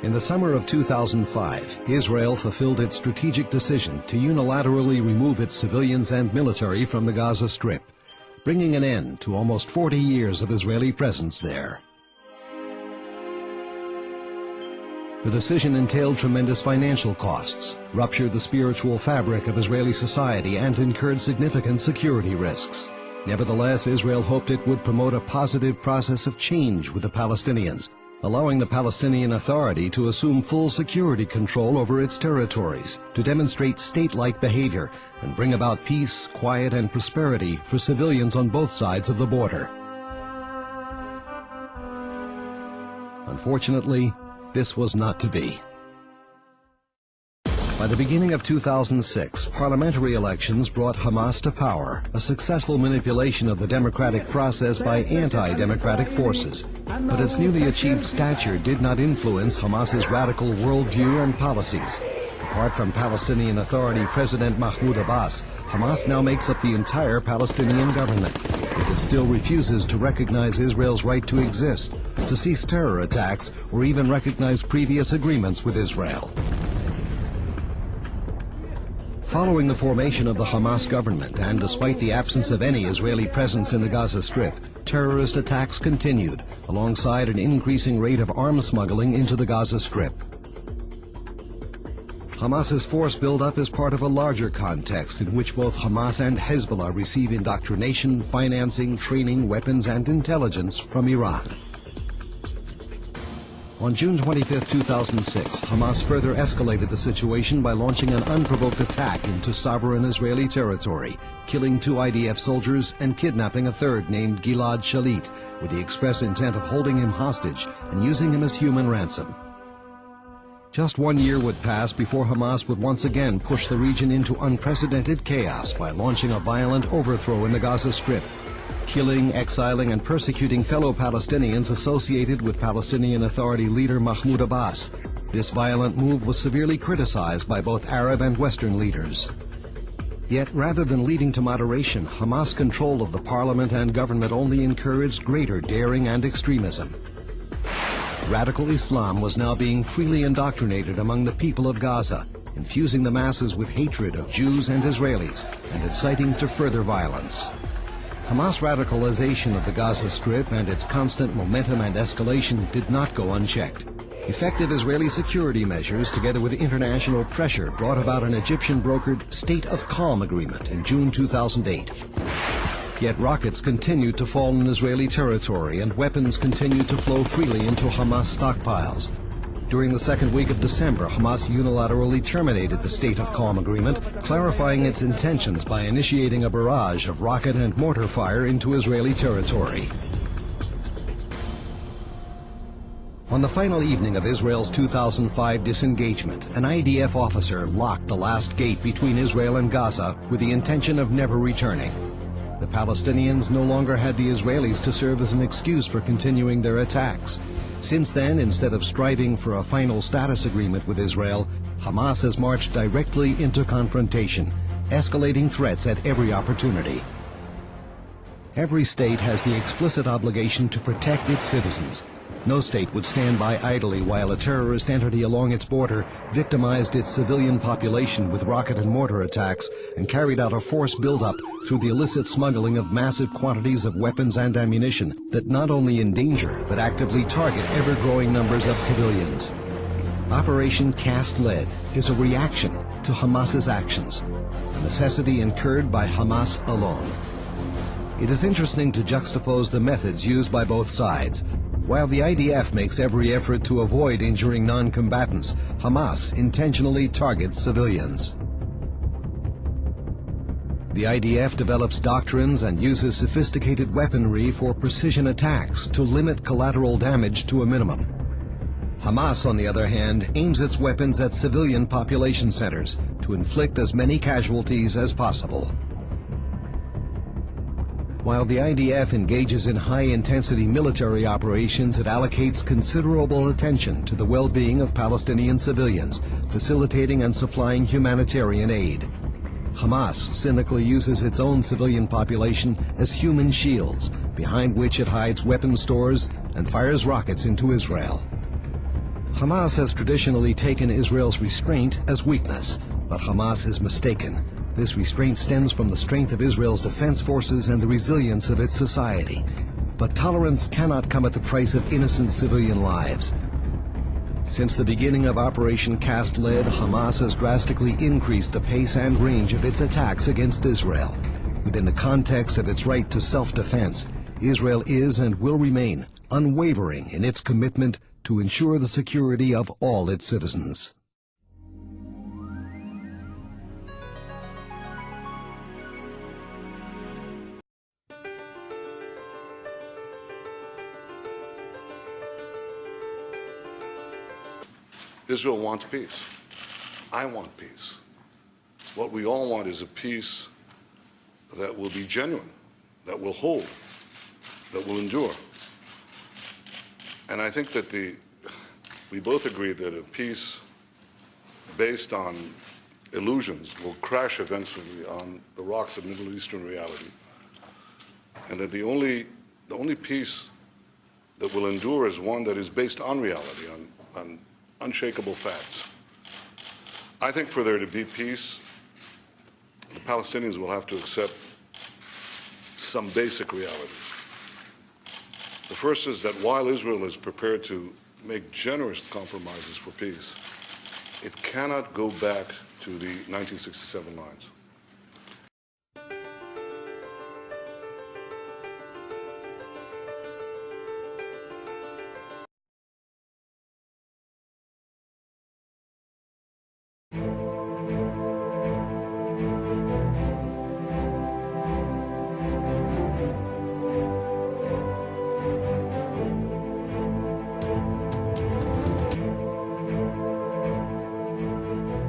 In the summer of 2005, Israel fulfilled its strategic decision to unilaterally remove its civilians and military from the Gaza Strip, bringing an end to almost 40 years of Israeli presence there. The decision entailed tremendous financial costs, ruptured the spiritual fabric of Israeli society, and incurred significant security risks. Nevertheless, Israel hoped it would promote a positive process of change with the Palestinians, allowing the Palestinian Authority to assume full security control over its territories, to demonstrate state-like behavior, and bring about peace, quiet, and prosperity for civilians on both sides of the border. Unfortunately, this was not to be. By the beginning of 2006, parliamentary elections brought Hamas to power, a successful manipulation of the democratic process by anti-democratic forces. But its newly achieved stature did not influence Hamas's radical worldview and policies. Apart from Palestinian Authority President Mahmoud Abbas, Hamas now makes up the entire Palestinian government. Yet it still refuses to recognize Israel's right to exist, to cease terror attacks, or even recognize previous agreements with Israel. Following the formation of the Hamas government, and despite the absence of any Israeli presence in the Gaza Strip, terrorist attacks continued, alongside an increasing rate of arms smuggling into the Gaza Strip. Hamas's force buildup is part of a larger context in which both Hamas and Hezbollah receive indoctrination, financing, training, weapons, and intelligence from Iran. On June 25, 2006, Hamas further escalated the situation by launching an unprovoked attack into sovereign Israeli territory, killing 2 IDF soldiers and kidnapping a third named Gilad Shalit, with the express intent of holding him hostage and using him as human ransom. Just 1 year would pass before Hamas would once again push the region into unprecedented chaos by launching a violent overthrow in the Gaza Strip, killing, exiling, and persecuting fellow Palestinians associated with Palestinian Authority leader Mahmoud Abbas. This violent move was severely criticized by both Arab and Western leaders. Yet, rather than leading to moderation, Hamas' control of the parliament and government only encouraged greater daring and extremism. Radical Islam was now being freely indoctrinated among the people of Gaza, infusing the masses with hatred of Jews and Israelis, and inciting to further violence. Hamas radicalization of the Gaza Strip and its constant momentum and escalation did not go unchecked. Effective Israeli security measures, together with international pressure, brought about an Egyptian-brokered State of Calm agreement in June 2008. Yet rockets continued to fall in Israeli territory and weapons continued to flow freely into Hamas stockpiles. During the second week of December, Hamas unilaterally terminated the State of Calm agreement, clarifying its intentions by initiating a barrage of rocket and mortar fire into Israeli territory. On the final evening of Israel's 2005 disengagement, an IDF officer locked the last gate between Israel and Gaza with the intention of never returning. The Palestinians no longer had the Israelis to serve as an excuse for continuing their attacks. Since then, instead of striving for a final status agreement with Israel, Hamas has marched directly into confrontation, escalating threats at every opportunity. Every state has the explicit obligation to protect its citizens. No state would stand by idly while a terrorist entity along its border victimized its civilian population with rocket and mortar attacks and carried out a force buildup through the illicit smuggling of massive quantities of weapons and ammunition that not only endanger but actively target ever-growing numbers of civilians. Operation Cast Lead is a reaction to Hamas's actions, a necessity incurred by Hamas alone. It is interesting to juxtapose the methods used by both sides. While the IDF makes every effort to avoid injuring non-combatants, Hamas intentionally targets civilians. The IDF develops doctrines and uses sophisticated weaponry for precision attacks to limit collateral damage to a minimum. Hamas, on the other hand, aims its weapons at civilian population centers to inflict as many casualties as possible. While the IDF engages in high-intensity military operations, it allocates considerable attention to the well-being of Palestinian civilians, facilitating and supplying humanitarian aid. Hamas cynically uses its own civilian population as human shields, behind which it hides weapon stores and fires rockets into Israel. Hamas has traditionally taken Israel's restraint as weakness, but Hamas is mistaken. This restraint stems from the strength of Israel's defense forces and the resilience of its society. But tolerance cannot come at the price of innocent civilian lives. Since the beginning of Operation Cast Lead, Hamas has drastically increased the pace and range of its attacks against Israel. Within the context of its right to self-defense, Israel is and will remain unwavering in its commitment to ensure the security of all its citizens. Israel wants peace. I want peace. What we all want is a peace that will be genuine, that will hold, that will endure. And I think that we both agree that a peace based on illusions will crash eventually on the rocks of Middle Eastern reality. And that the only peace that will endure is one that is based on reality, on unshakable facts. I think for there to be peace, the Palestinians will have to accept some basic realities. The first is that while Israel is prepared to make generous compromises for peace, it cannot go back to the 1967 lines.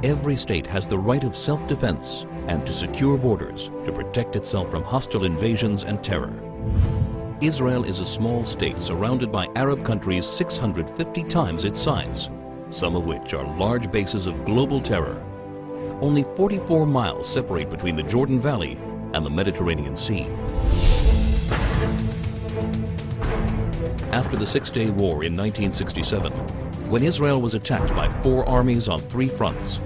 Every state has the right of self-defense and to secure borders to protect itself from hostile invasions and terror. Israel is a small state surrounded by Arab countries 650 times its size, some of which are large bases of global terror. Only 44 miles separate between the Jordan Valley and the Mediterranean Sea. After the Six-Day War in 1967, when Israel was attacked by 4 armies on 3 fronts,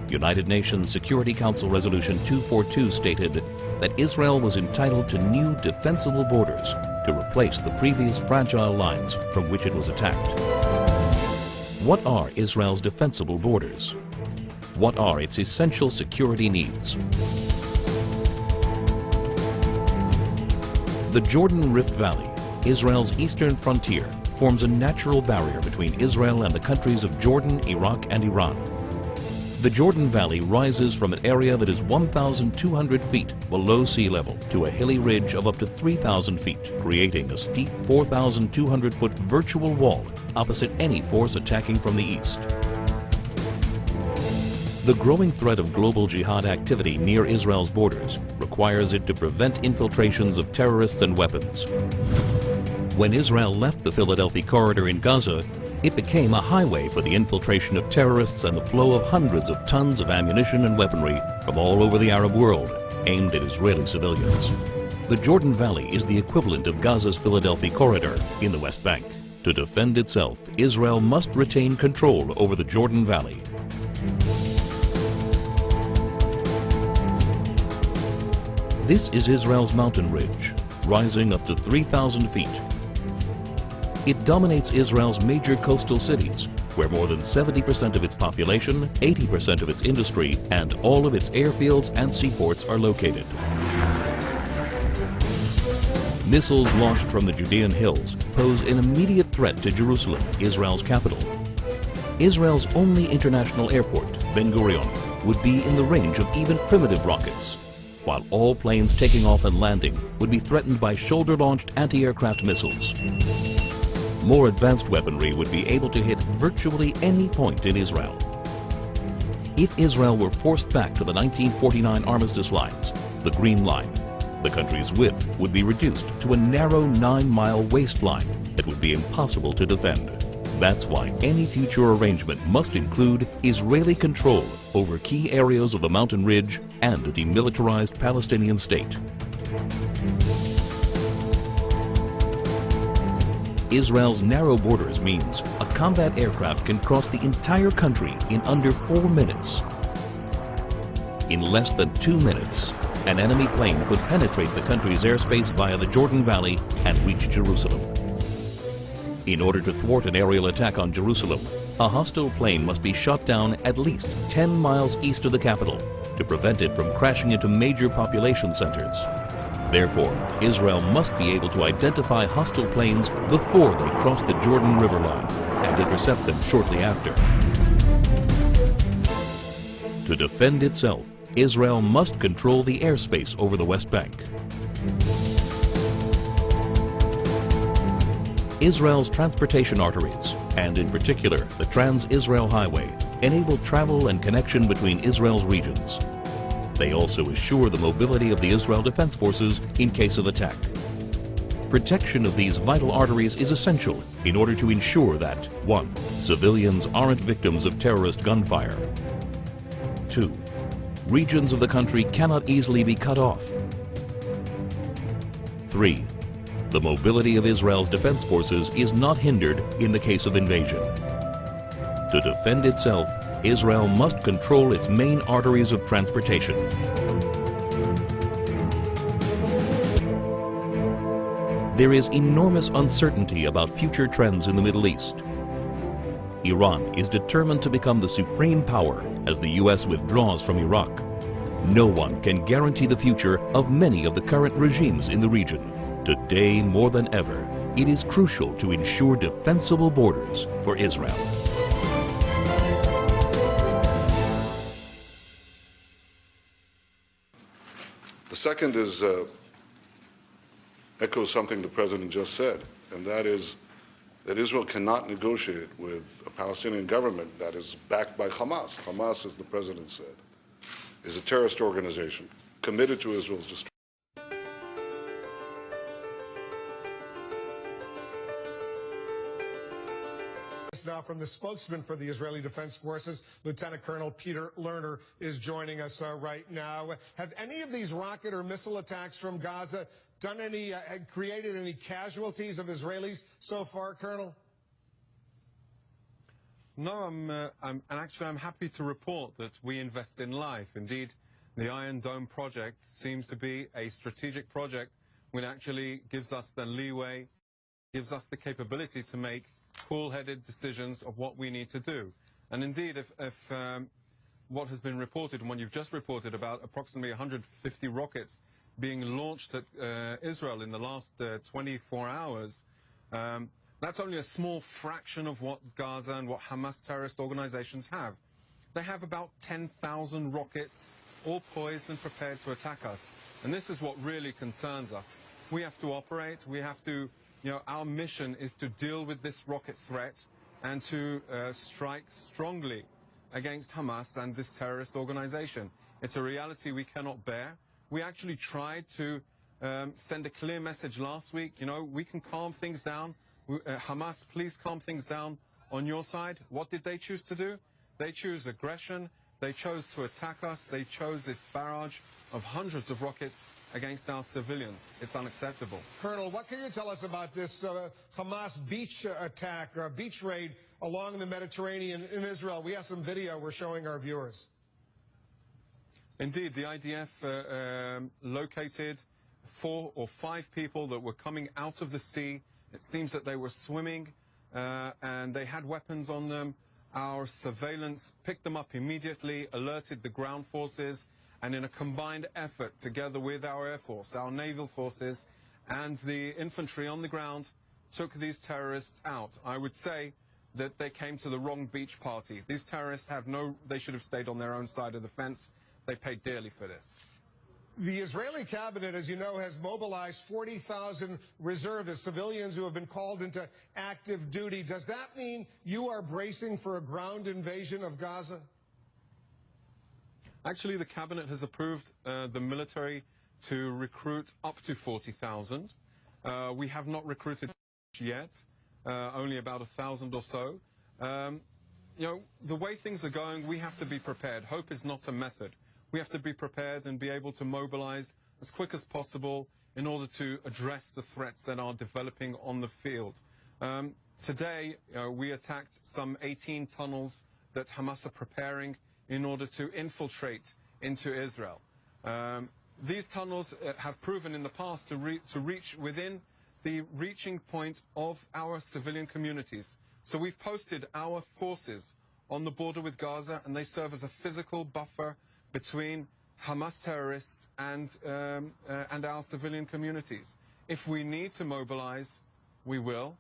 United Nations Security Council Resolution 242 stated that Israel was entitled to new defensible borders to replace the previous fragile lines from which it was attacked. What are Israel's defensible borders? What are its essential security needs? The Jordan Rift Valley, Israel's eastern frontier, forms a natural barrier between Israel and the countries of Jordan, Iraq, and Iran. The Jordan Valley rises from an area that is 1,200 feet below sea level to a hilly ridge of up to 3,000 feet, creating a steep 4,200-foot virtual wall opposite any force attacking from the east. The growing threat of global jihad activity near Israel's borders requires it to prevent infiltrations of terrorists and weapons. When Israel left the Philadelphia corridor in Gaza, it became a highway for the infiltration of terrorists and the flow of hundreds of tons of ammunition and weaponry from all over the Arab world, aimed at Israeli civilians. The Jordan Valley is the equivalent of Gaza's Philadelphia corridor in the West Bank. To defend itself, Israel must retain control over the Jordan Valley. This is Israel's mountain ridge, rising up to 3,000 feet. It dominates Israel's major coastal cities, where more than 70% of its population, 80% of its industry, and all of its airfields and seaports are located. Missiles launched from the Judean hills pose an immediate threat to Jerusalem, Israel's capital. Israel's only international airport, Ben Gurion, would be in the range of even primitive rockets, while all planes taking off and landing would be threatened by shoulder-launched anti-aircraft missiles. More advanced weaponry would be able to hit virtually any point in Israel. If Israel were forced back to the 1949 armistice lines, the Green Line, the country's width would be reduced to a narrow 9-mile waistline that would be impossible to defend. That's why any future arrangement must include Israeli control over key areas of the mountain ridge and a demilitarized Palestinian state. Israel's narrow borders means a combat aircraft can cross the entire country in under 4 minutes. In less than 2 minutes, an enemy plane could penetrate the country's airspace via the Jordan Valley and reach Jerusalem. In order to thwart an aerial attack on Jerusalem, a hostile plane must be shot down at least 10 miles east of the capital to prevent it from crashing into major population centers. Therefore, Israel must be able to identify hostile planes before they cross the Jordan River line and intercept them shortly after. To defend itself, Israel must control the airspace over the West Bank. Israel's transportation arteries, and in particular the Trans-Israel Highway, enable travel and connection between Israel's regions. They also assure the mobility of the Israel Defense Forces in case of attack. Protection of these vital arteries is essential in order to ensure that 1. Civilians aren't victims of terrorist gunfire. 2. Regions of the country cannot easily be cut off. 3. The mobility of Israel's defense forces is not hindered in the case of invasion. To defend itself, Israel must control its main arteries of transportation. There is enormous uncertainty about future trends in the Middle East. Iran is determined to become the supreme power as the U.S. withdraws from Iraq. No one can guarantee the future of many of the current regimes in the region. Today, more than ever, it is crucial to ensure defensible borders for Israel. The second is echoes something the President just said, and that is that Israel cannot negotiate with a Palestinian government that is backed by Hamas. Hamas, as the President said, is a terrorist organization committed to Israel's destruction. Now from the spokesman for the Israeli Defense Forces, Lieutenant Colonel Peter Lerner is joining us right now. Have any of these rocket or missile attacks from Gaza created any casualties of Israelis so far, Colonel? No, I'm happy to report that we invest in life. Indeed, the Iron Dome project seems to be a strategic project which actually gives us the leeway, gives us the capability to make cool-headed decisions of what we need to do. And indeed, if what has been reported and what you've just reported about approximately 150 rockets being launched at Israel in the last 24 hours, that's only a small fraction of what Gaza and what Hamas terrorist organizations have. They have about 10,000 rockets, all poised and prepared to attack us. And this is what really concerns us. We have to operate, we have to, our mission is to deal with this rocket threat and to strike strongly against Hamas and this terrorist organization. It's a reality we cannot bear. We actually tried to send a clear message last week. We can calm things down. Hamas, please calm things down on your side. What did they choose to do? They chose aggression. They chose to attack us. They chose this barrage of hundreds of rockets against our civilians. It's unacceptable. Colonel, what can you tell us about this Hamas beach attack, or beach raid along the Mediterranean in Israel? We have some video we're showing our viewers. Indeed, the IDF located 4 or 5 people that were coming out of the sea. It seems that they were swimming and they had weapons on them. Our surveillance picked them up immediately, alerted the ground forces, and in a combined effort, together with our Air Force, our naval forces, and the infantry on the ground, took these terrorists out. I would say that they came to the wrong beach party. These terrorists they should have stayed on their own side of the fence. They paid dearly for this. The Israeli cabinet, as you know, has mobilized 40,000 reservists, civilians who have been called into active duty. Does that mean you are bracing for a ground invasion of Gaza? Actually, the cabinet has approved the military to recruit up to 40,000. We have not recruited yet, only about 1,000 or so. The way things are going, we have to be prepared. Hope is not a method. We have to be prepared and be able to mobilize as quick as possible in order to address the threats that are developing on the field. Today, we attacked some 18 tunnels that Hamas are preparing in order to infiltrate into Israel. These tunnels have proven in the past to reach within the reaching point of our civilian communities. So we've posted our forces on the border with Gaza, and they serve as a physical buffer between Hamas terrorists and our civilian communities. If we need to mobilize, we will.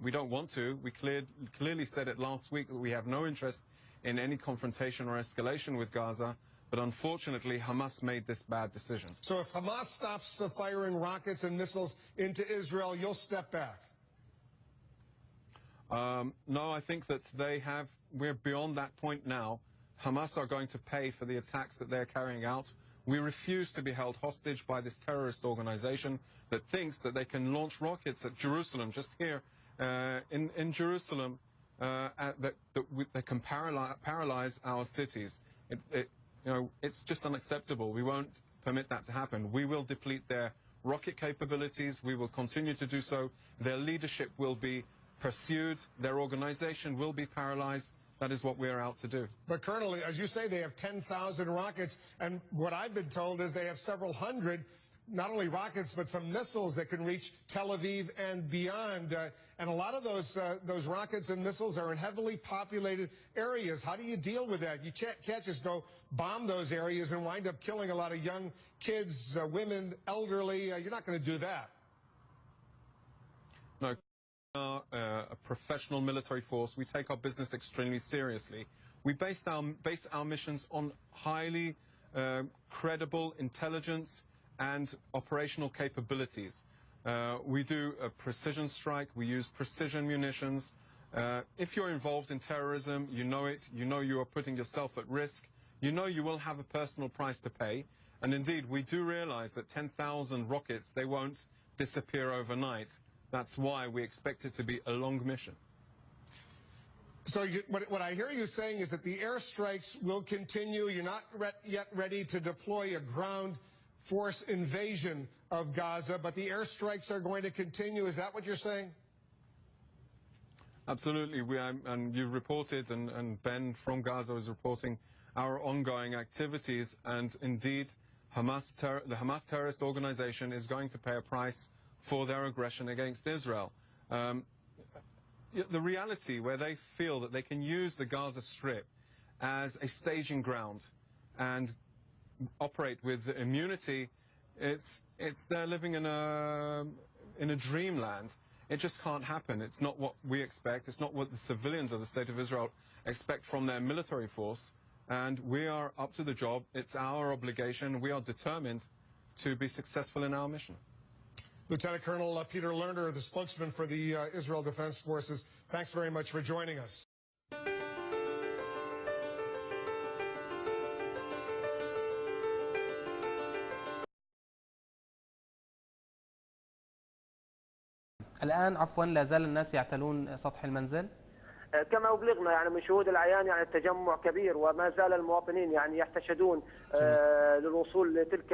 We don't want to. We clearly said it last week that we have no interest in any confrontation or escalation with Gaza, but unfortunately Hamas made this bad decision. So if Hamas stops firing rockets and missiles into Israel, you'll step back? No, I think that we're beyond that point now. Hamas are going to pay for the attacks that they're carrying out. We refuse to be held hostage by this terrorist organization that thinks that they can launch rockets at Jerusalem, just here in Jerusalem, that can paralyze our cities. It's just unacceptable. We won't permit that to happen. We will deplete their rocket capabilities. We will continue to do so. Their leadership will be pursued. Their organization will be paralyzed. That is what we're out to do. But Colonel, as you say, they have 10,000 rockets, and what I've been told is they have several hundred, not only rockets, but some missiles that can reach Tel Aviv and beyond. And a lot of those rockets and missiles are in heavily populated areas. How do you deal with that? You can't just go bomb those areas and wind up killing a lot of young kids, women, elderly. You're not going to do that. No. We are a professional military force. We take our business extremely seriously. We base our missions on highly credible intelligence and operational capabilities. We do a precision strike. We use precision munitions. If you're involved in terrorism, you know it. You know you are putting yourself at risk. You know you will have a personal price to pay. And indeed, we do realize that 10,000 rockets, they won't disappear overnight. That's why we expect it to be a long mission. So what I hear you saying is that the airstrikes will continue. You're not yet ready to deploy a ground force invasion of Gaza, but the airstrikes are going to continue. Is that what you're saying? Absolutely. And you've reported, and Ben from Gaza is reporting our ongoing activities. And indeed, the Hamas terrorist organization is going to pay a price for their aggression against Israel. The reality where they feel that they can use the Gaza Strip as a staging ground and operate with immunity, they're living in a dreamland. It just can't happen. It's not what we expect. It's not what the civilians of the State of Israel expect from their military force. And we are up to the job. It's our obligation. We are determined to be successful in our mission. Lieutenant Colonel Peter Lerner, the spokesman for the Israel Defense Forces, thanks very much for joining us. الآن عفوا لا زال الناس يعتلون سطح المنزل؟ كما أبلغنا يعني من شهود العيان يعني التجمع كبير، وما زال المواطنين يعني يحتشدون للوصول لتلك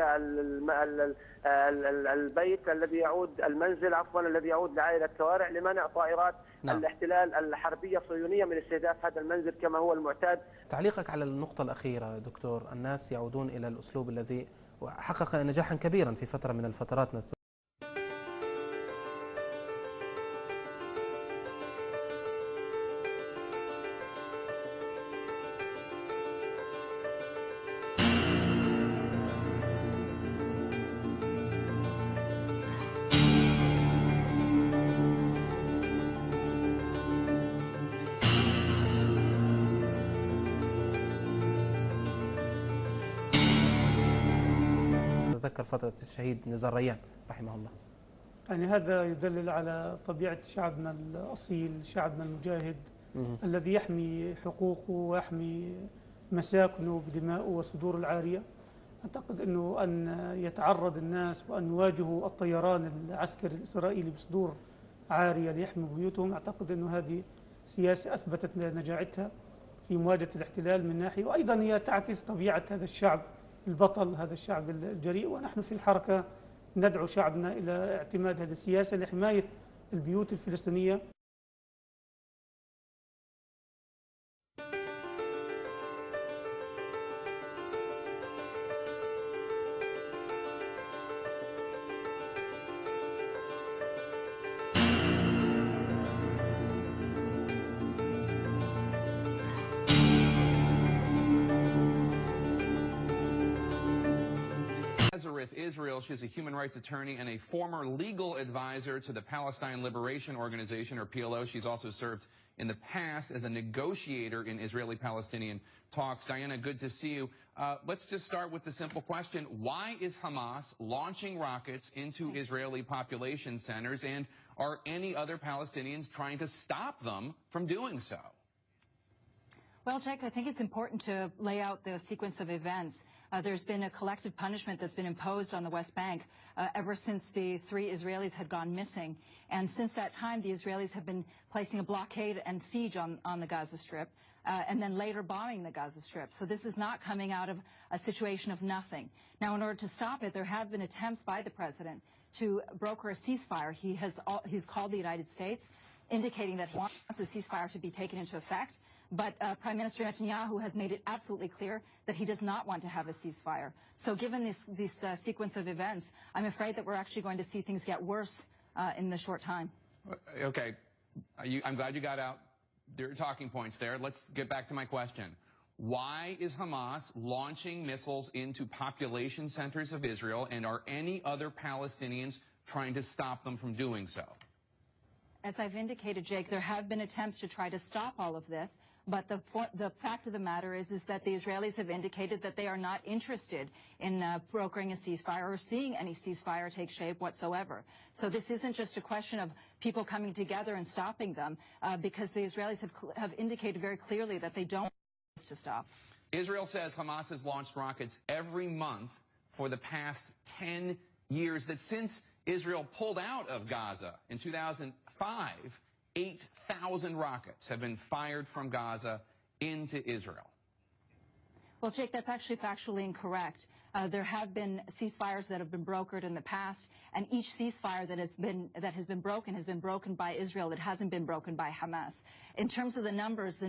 البيت الذي يعود المنزل الذي يعود لعائلة كوارع لمنع طائرات الاحتلال الحربية الصهيونية من استهداف هذا المنزل كما هو المعتاد. تعليقك على النقطة الأخيرة دكتور، الناس يعودون إلى الأسلوب الذي حقق نجاحا كبيرا في فترة من الفترات. تذكر فترة الشهيد نزار ريان رحمه الله. يعني هذا يدلل على طبيعة شعبنا الأصيل، شعبنا المجاهد الذي يحمي حقوقه ويحمي مساكنه بدمائه وصدور العارية. أعتقد أنه أن يتعرض الناس وأن يواجهوا الطيران العسكري الإسرائيلي بصدور عارية ليحموا بيوتهم، أعتقد أنه هذه سياسة أثبتت نجاعتها في مواجهة الاحتلال من ناحية، وأيضا هي تعكس طبيعة هذا الشعب البطل، هذا الشعب الجريء. ونحن في الحركة ندعو شعبنا إلى اعتماد هذه السياسة لحماية البيوت الفلسطينية. with Israel. She's a human rights attorney and a former legal advisor to the Palestine Liberation Organization, or PLO. She's also served in the past as a negotiator in Israeli-Palestinian talks. Diana, good to see you. Let's just start with the simple question. Why is Hamas launching rockets into Israeli population centers, and are any other Palestinians trying to stop them from doing so? Well, Jake, I think it's important to lay out the sequence of events. There's been a collective punishment that's been imposed on the West Bank ever since the 3 Israelis had gone missing. And since that time, the Israelis have been placing a blockade and siege on the Gaza Strip, and then later bombing the Gaza Strip. So this is not coming out of a situation of nothing. Now, in order to stop it, there have been attempts by the president to broker a ceasefire. He's called the United States, indicating that he wants a ceasefire to be taken into effect. But Prime Minister Netanyahu has made it absolutely clear that he does not want to have a ceasefire. So given this sequence of events, I'm afraid that we're actually going to see things get worse in the short time. Okay. I'm glad you got out your talking points there. Let's get back to my question. Why is Hamas launching missiles into population centers of Israel, and are any other Palestinians trying to stop them from doing so? As I've indicated, Jake, there have been attempts to try to stop all of this, but the fact of the matter is that the Israelis have indicated that they are not interested in brokering a ceasefire or seeing any ceasefire take shape whatsoever. So this isn't just a question of people coming together and stopping them, because the Israelis have indicated very clearly that they don't want this to stop. Israel says Hamas has launched rockets every month for the past 10 years, that since Israel pulled out of Gaza in 2005, 8,000 rockets have been fired from Gaza into Israel. Well, Jake, that's actually factually incorrect. There have been ceasefires that have been brokered in the past, and each ceasefire that has been broken by Israel. It hasn't been broken by Hamas. In terms of the numbers,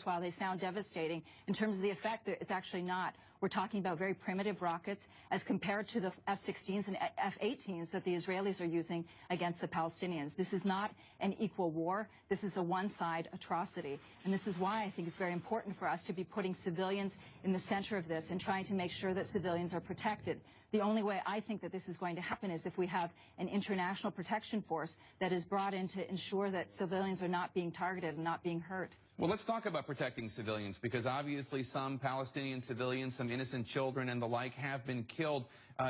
while they sound devastating, in terms of the effect, it's actually not. We're talking about very primitive rockets as compared to the F-16s and F-18s that the Israelis are using against the Palestinians. This is not an equal war. This is a one-side atrocity. And this is why I think it's very important for us to be putting civilians in the center of this and trying to make sure that civilians are protected. The only way I think that this is going to happen is if we have an international protection force that is brought in to ensure that civilians are not being targeted and not being hurt. Well, let's talk about protecting civilians, because obviously some Palestinian civilians, some innocent children and the like, have been killed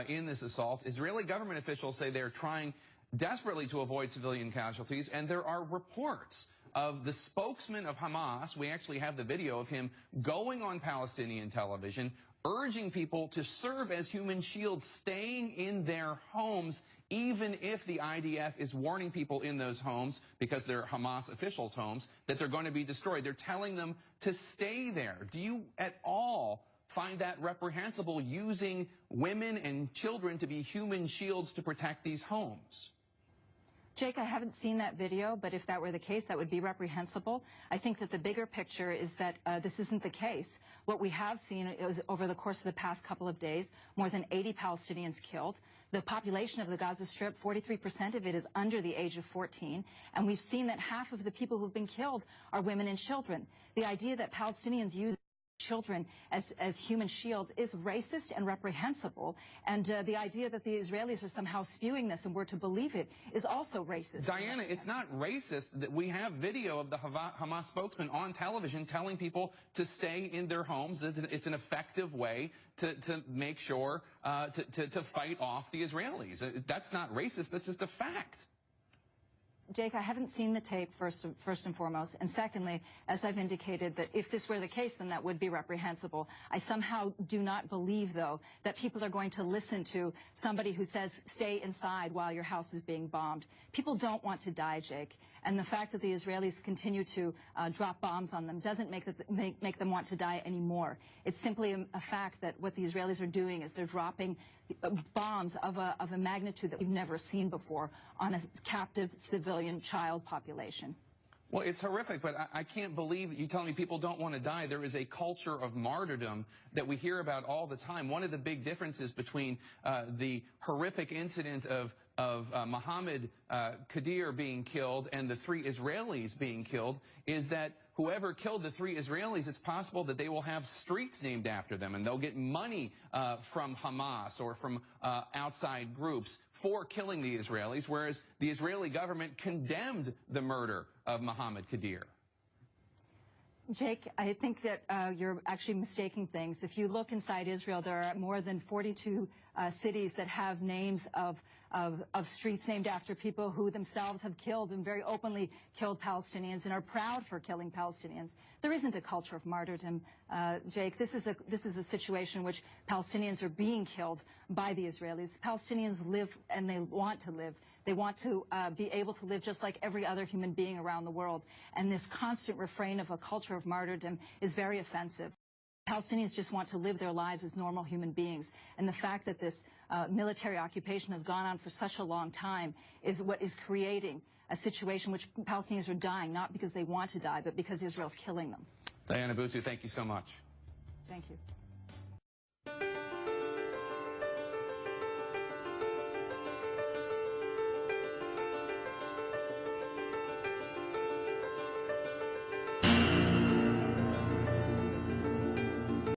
in this assault. Israeli government officials say they're trying desperately to avoid civilian casualties, and there are reports of the spokesman of Hamas. We actually have the video of him going on Palestinian television, urging people to serve as human shields, staying in their homes, even if the IDF is warning people in those homes, because they're Hamas officials' homes, that they're going to be destroyed. They're telling them to stay there. Do you at all find that reprehensible, using women and children to be human shields to protect these homes? Jake, I haven't seen that video, but if that were the case, that would be reprehensible. I think that the bigger picture is that this isn't the case. What we have seen is, over the course of the past couple of days, more than 80 Palestinians killed. The population of the Gaza Strip, 43% of it is under the age of 14, and we've seen that half of the people who've been killed are women and children. The idea that Palestinians use children as human shields is racist and reprehensible, and the idea that the Israelis are somehow spewing this and we're to believe it is also racist. Diana, it's not racist that we have video of the Hamas spokesman on television telling people to stay in their homes. It's an effective way to make sure to fight off the Israelis. That's not racist, that's just a fact. Jake, I haven't seen the tape, first and foremost. And secondly, as I've indicated, that if this were the case, then that would be reprehensible. I somehow do not believe, though, that people are going to listen to somebody who says, stay inside while your house is being bombed. People don't want to die, Jake. And the fact that the Israelis continue to drop bombs on them doesn't make them want to die anymore. It's simply a fact that what the Israelis are doing is they're dropping bombs of a magnitude that we've never seen before on a captive civilian child population. Well, it's horrific, but I can't believe that you tell me people don't want to die. There is a culture of martyrdom that we hear about all the time. One of the big differences between the horrific incident of Mohammed Qadir being killed and the 3 Israelis being killed is that whoever killed the 3 Israelis, it's possible that they will have streets named after them, and they'll get money from Hamas or from outside groups for killing the Israelis, whereas the Israeli government condemned the murder of Mohammed Qadir. Jake, I think that you're actually mistaking things. If you look inside Israel, there are more than 42 cities that have names of streets named after people who themselves have killed and very openly killed Palestinians and are proud for killing Palestinians. There isn't a culture of martyrdom, Jake. This is a situation in which Palestinians are being killed by the Israelis. Palestinians live and they want to live. They want to be able to live just like every other human being around the world. And this constant refrain of a culture of martyrdom is very offensive. Palestinians just want to live their lives as normal human beings. And the fact that this military occupation has gone on for such a long time is what is creating a situation in which Palestinians are dying, not because they want to die, but because Israel's killing them. Diana Boutou, thank you so much. Thank you.